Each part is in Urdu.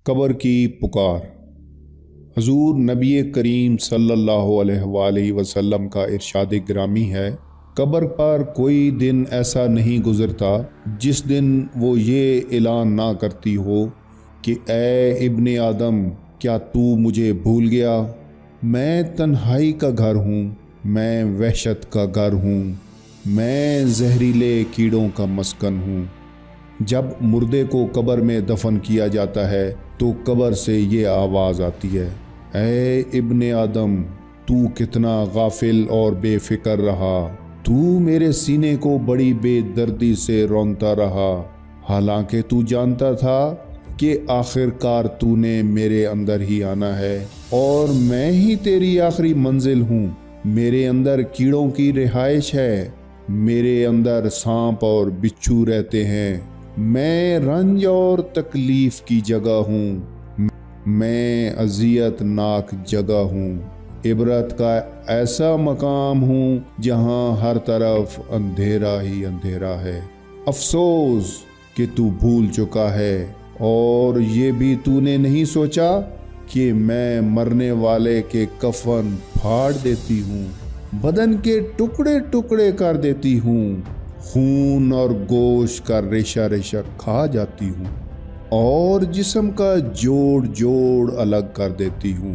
قبر کی پکار۔ حضور نبی کریم صلی اللہ علیہ وآلہ وسلم کا ارشاد گرامی ہے، قبر پر کوئی دن ایسا نہیں گزرتا جس دن وہ یہ اعلان نہ کرتی ہو کہ اے ابن آدم، کیا تو مجھے بھول گیا؟ میں تنہائی کا گھر ہوں، میں وحشت کا گھر ہوں، میں زہریلے کیڑوں کا مسکن ہوں۔ جب مردے کو قبر میں دفن کیا جاتا ہے تو قبر سے یہ آواز آتی ہے، اے ابن آدم، تو کتنا غافل اور بے فکر رہا، تو میرے سینے کو بڑی بے دردی سے رونتا رہا، حالانکہ تو جانتا تھا کہ آخر کار تو نے میرے اندر ہی آنا ہے اور میں ہی تیری آخری منزل ہوں۔ میرے اندر کیڑوں کی رہائش ہے، میرے اندر سانپ اور بچھو رہتے ہیں، میں رنج اور تکلیف کی جگہ ہوں، میں اذیت ناک جگہ ہوں، عبرت کا ایسا مقام ہوں جہاں ہر طرف اندھیرا ہی اندھیرا ہے۔ افسوس کہ تو بھول چکا ہے اور یہ بھی تو نے نہیں سوچا کہ میں مرنے والے کے کفن پھاڑ دیتی ہوں، بدن کے ٹکڑے ٹکڑے کر دیتی ہوں، خون اور گوشت کا ریشہ ریشہ کھا جاتی ہوں اور جسم کا جوڑ جوڑ الگ کر دیتی ہوں۔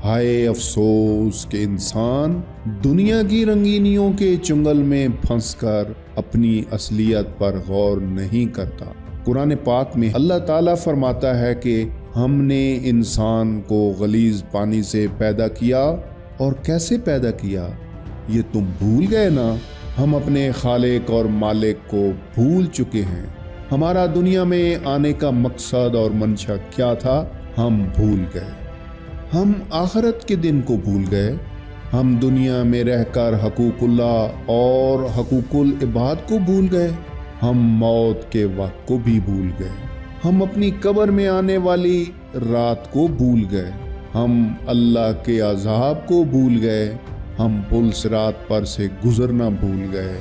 ہائے افسوس کہ انسان دنیا کی رنگینیوں کے چنگل میں پھنس کر اپنی اصلیت پر غور نہیں کرتا۔ قرآن پاک میں اللہ تعالیٰ فرماتا ہے کہ ہم نے انسان کو غلیظ پانی سے پیدا کیا، اور کیسے پیدا کیا یہ تم بھول گئے نا؟ ہم اپنے خالق اور مالک کو بھول چکے ہیں۔ ہمارا دنیا میں آنے کا مقصد اور منشا کیا تھا ہم بھول گئے۔ ہم آخرت کے دن کو بھول گئے۔ ہم دنیا میں رہ کر حقوق اللہ اور حقوق العباد کو بھول گئے۔ ہم موت کے وقت کو بھی بھول گئے۔ ہم اپنی قبر میں آنے والی رات کو بھول گئے۔ ہم اللہ کے عذاب کو بھول گئے۔ ہم پل صراط پر سے گزرنا بھول گئے۔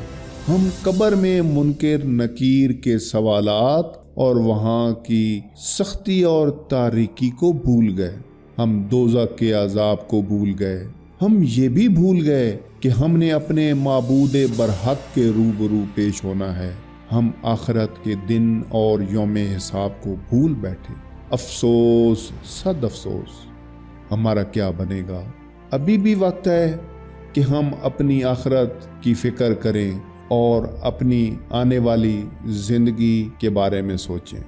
ہم قبر میں منکر نکیر کے سوالات اور وہاں کی سختی اور تاریکی کو بھول گئے۔ ہم دوزخ کے عذاب کو بھول گئے۔ ہم یہ بھی بھول گئے کہ ہم نے اپنے معبود برحق کے روبرو پیش ہونا ہے۔ ہم آخرت کے دن اور یوم حساب کو بھول بیٹھے۔ افسوس، صد افسوس، ہمارا کیا بنے گا؟ ابھی بھی وقت ہے کہ ہم اپنی آخرت کی فکر کریں اور اپنی آنے والی زندگی کے بارے میں سوچیں۔